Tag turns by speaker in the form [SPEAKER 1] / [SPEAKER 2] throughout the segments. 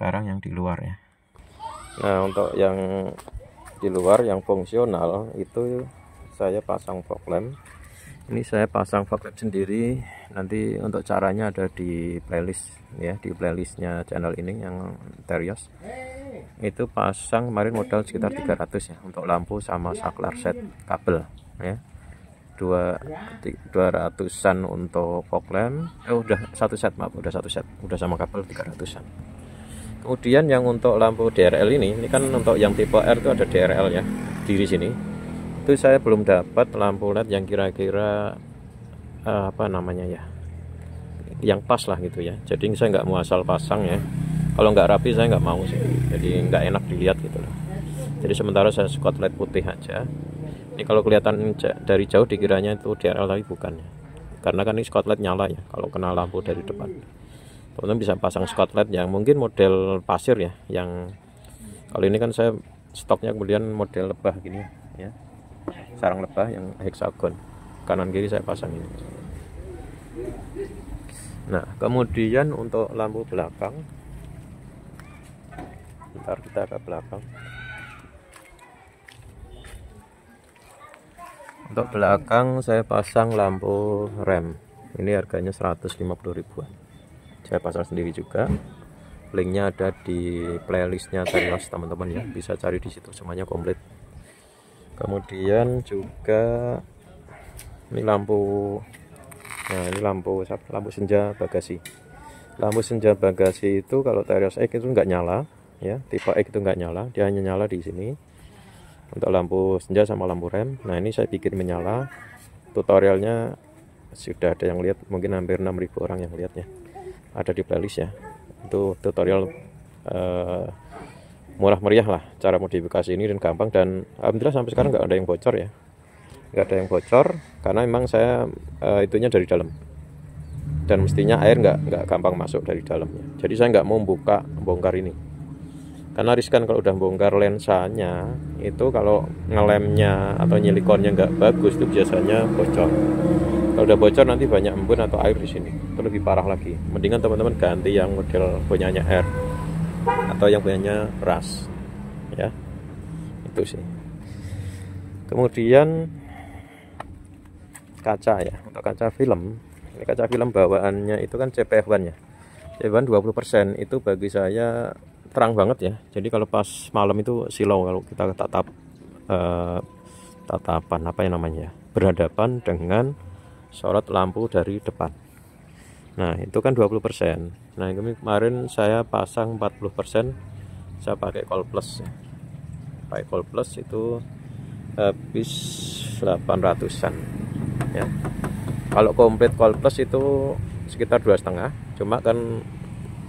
[SPEAKER 1] sekarang yang di luar ya. Nah, untuk yang di luar yang fungsional itu saya pasang fog lamp. Ini saya pasang fog lamp sendiri. Nanti untuk caranya ada di playlist ya, di playlistnya channel ini yang Terios. Itu pasang kemarin modal sekitar 300 ya untuk lampu sama saklar set kabel ya. 200-an untuk fog lamp. Udah satu set, maaf, udah satu set, udah sama kabel 300-an. Kemudian yang untuk lampu DRL ini kan untuk yang tipe R itu ada DRL ya di sini. Itu saya belum dapat lampu LED yang kira-kira apa namanya ya, yang pas lah gitu ya. Jadi saya nggak mau asal pasang ya. Kalau nggak rapi saya nggak mau sih. Jadi nggak enak dilihat gitu loh. Jadi sementara saya Scott LED putih aja. Ini kalau kelihatan dari jauh dikiranya itu DRL, tapi bukan ya. Karena kan ini Scott LED nyala ya kalau kena lampu dari depan. Teman-teman bisa pasang Scott LED yang mungkin model pasir ya, yang kalau ini kan saya stoknya kemudian model lebah gini ya, sarang lebah yang hexagon, kanan kiri saya pasang ini. Nah, kemudian untuk lampu belakang, ntar kita ke belakang. Untuk belakang saya pasang lampu rem, ini harganya 150 ribuan. Saya pasang sendiri juga. Linknya ada di playlistnya Terios teman-teman ya, bisa cari di situ, semuanya komplit. Kemudian juga ini lampu, nah ini lampu senja bagasi. Lampu senja bagasi itu kalau Terios X itu nggak nyala ya, tipe X itu nggak nyala, dia hanya nyala di sini untuk lampu senja sama lampu rem. Nah ini saya bikin menyala, tutorialnya sudah ada yang lihat, mungkin hampir 6.000 orang yang lihatnya, ada di playlist ya. Itu tutorial murah meriah lah cara modifikasi ini, dan gampang, dan alhamdulillah sampai sekarang nggak ada yang bocor ya, nggak ada yang bocor karena memang saya itunya dari dalam, dan mestinya air nggak gampang masuk dari dalamnya. Jadi saya nggak mau bongkar ini karena riskan. Kalau udah bongkar lensanya itu, kalau ngelemnya atau nyilikonnya nggak bagus itu biasanya bocor. Kalau udah bocor nanti banyak embun atau air di sini, itu lebih parah lagi. Mendingan teman-teman ganti yang model punyanya R atau yang punyanya RAS ya, itu sih. Kemudian kaca ya, untuk kaca film, ini kaca film bawaannya itu kan CPF1 ya, CPF1 20%. Itu bagi saya terang banget ya. Jadi kalau pas malam itu silau, kalau kita tatapan apa yang namanya, berhadapan dengan sorot lampu dari depan. Nah itu kan 20%. Nah ini kemarin saya pasang 40%, saya pakai Col Plus ya. Pakai Col Plus itu habis 800-an ya. Kalau komplit Col Plus itu sekitar 2,5. Cuma kan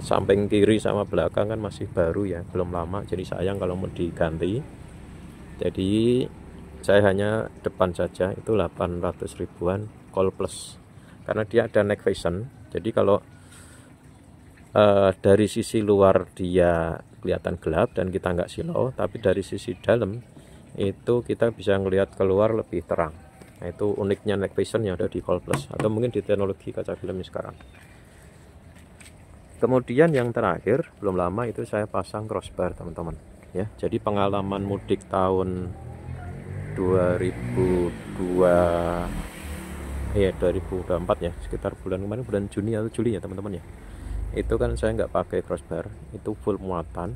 [SPEAKER 1] samping kiri sama belakang kan masih baru ya, belum lama, jadi sayang kalau mau diganti. Jadi saya hanya depan saja, itu 800 ribuan Col Plus, karena dia ada night vision. Jadi kalau dari sisi luar dia kelihatan gelap dan kita nggak silau, tapi dari sisi dalam itu kita bisa ngelihat keluar lebih terang. Nah itu uniknya night vision yang ada di Col Plus, atau mungkin di teknologi kaca filmnya sekarang. Kemudian yang terakhir, belum lama itu saya pasang crossbar teman-teman ya. Jadi pengalaman mudik tahun 2024 ya, sekitar bulan kemarin, bulan Juni atau Juli ya teman-teman ya, itu kan saya nggak pakai crossbar, itu full muatan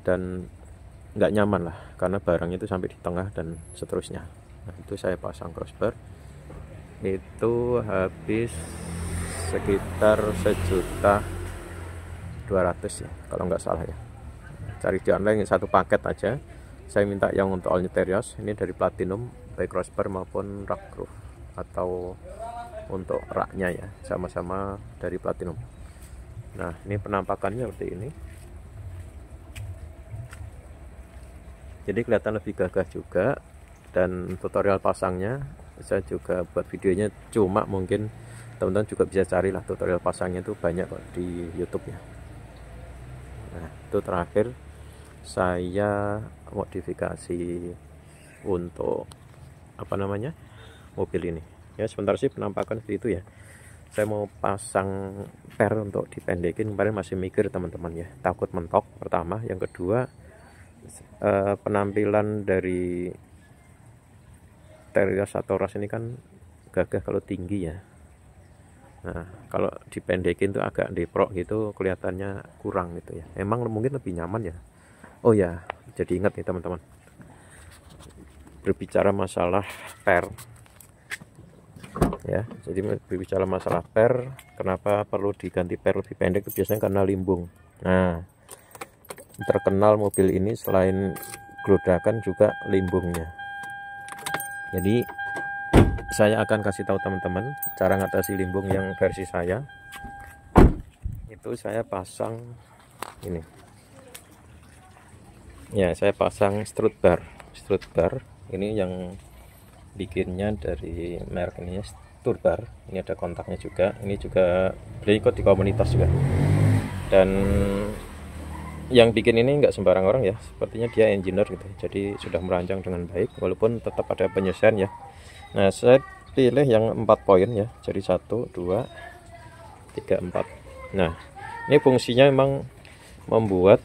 [SPEAKER 1] dan nggak nyaman lah karena barangnya itu sampai di tengah dan seterusnya. Nah itu saya pasang crossbar, itu habis sekitar 1.200.000 ya kalau nggak salah ya. Cari di online satu paket aja. Saya minta yang untuk all Terios ini dari Platinum, baik crossbar maupun rak roof, atau untuk raknya ya sama-sama dari Platinum. Nah ini penampakannya seperti ini, jadi kelihatan lebih gagah juga. Dan tutorial pasangnya saya juga buat videonya, cuma mungkin teman-teman juga bisa carilah tutorial pasangnya, itu banyak kok di YouTube ya. Nah itu terakhir saya modifikasi untuk apa namanya, mobil ini ya. Sebentar sih penampakan seperti itu ya. saya mau pasang per untuk dipendekin. Kemarin masih mikir teman-teman ya, takut mentok pertama, yang kedua penampilan dari Terios atau ras ini kan gagah kalau tinggi ya. Nah kalau dipendekin tuh agak deprok gitu, kelihatannya kurang gitu ya. Emang mungkin lebih nyaman ya. Oh ya, jadi ingat nih teman-teman, berbicara masalah per ya, jadi berbicara masalah per, kenapa perlu diganti per lebih pendek itu biasanya karena limbung. Nah terkenal mobil ini selain gerodakan juga limbungnya. Jadi saya akan kasih tahu teman-teman cara ngatasi limbung yang versi saya. Itu saya pasang ini ya, saya pasang strut bar ini yang bikinnya dari merek ini ya, Turbar. Ini ada kontaknya juga, ini juga beli ikut di komunitas juga. Dan yang bikin ini nggak sembarang orang ya, sepertinya dia engineer gitu, jadi sudah merancang dengan baik, walaupun tetap ada penyesuaian ya. Nah saya pilih yang 4 poin ya, jadi 1, 2, 3, 4. Nah ini fungsinya memang membuat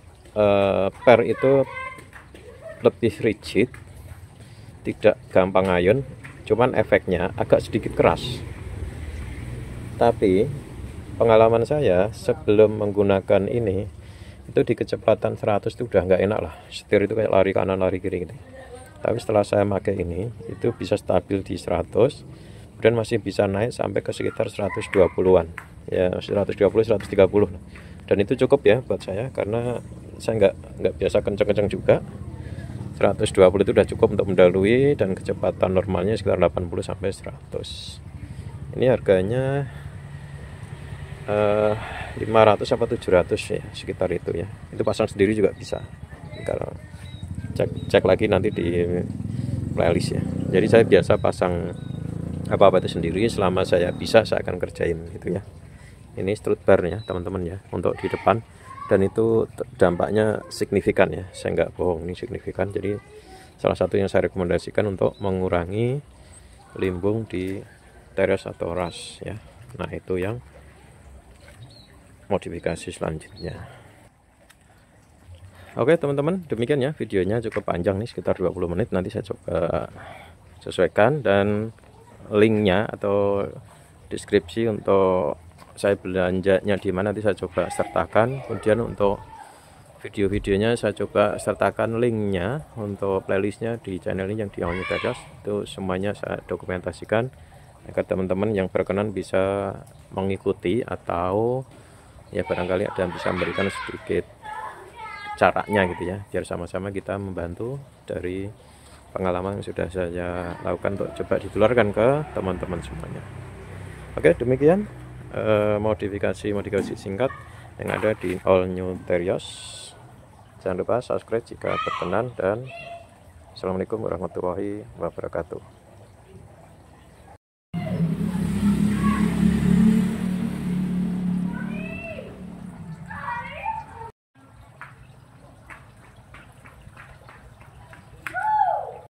[SPEAKER 1] per itu lebih rigid, tidak gampang ngayun, cuman efeknya agak sedikit keras. Tapi pengalaman saya sebelum menggunakan ini itu di kecepatan 100 itu udah nggak enak lah, setir itu kayak lari kanan lari kiri gitu. Tapi setelah saya pakai ini itu bisa stabil di 100, kemudian masih bisa naik sampai ke sekitar 120-an ya, 120 130, dan itu cukup ya buat saya, karena saya nggak biasa kenceng-kenceng juga. 120 itu udah cukup untuk mendahului, dan kecepatan normalnya sekitar 80 sampai 100. Ini harganya 500 apa 700 ya, sekitar itu ya. Itu pasang sendiri juga bisa. Kalau cek lagi nanti di playlist ya. Jadi saya biasa pasang apa-apa itu sendiri, selama saya bisa saya akan kerjain gitu ya. Ini strut bar ya teman-teman ya, untuk di depan, dan itu dampaknya signifikan ya, saya nggak bohong, ini signifikan. Jadi salah satu yang saya rekomendasikan untuk mengurangi limbung di Terios atau ras ya. Nah itu yang modifikasi selanjutnya. Oke teman-teman, demikian ya videonya, cukup panjang nih, sekitar 20 menit. Nanti saya coba sesuaikan, dan linknya atau deskripsi untuk saya belanjanya di mana nanti saya coba sertakan. Kemudian untuk video-videonya saya coba sertakan linknya untuk playlistnya di channel ini yang di Only Terios. Itu semuanya saya dokumentasikan agar teman-teman yang berkenan bisa mengikuti, atau ya barangkali ada yang bisa memberikan sedikit caranya gitu ya, biar sama-sama kita membantu dari pengalaman yang sudah saya lakukan untuk coba ditularkan ke teman-teman semuanya. Oke demikian modifikasi singkat yang ada di All New Terios. Jangan lupa subscribe jika berkenan, dan assalamualaikum warahmatullahi wabarakatuh.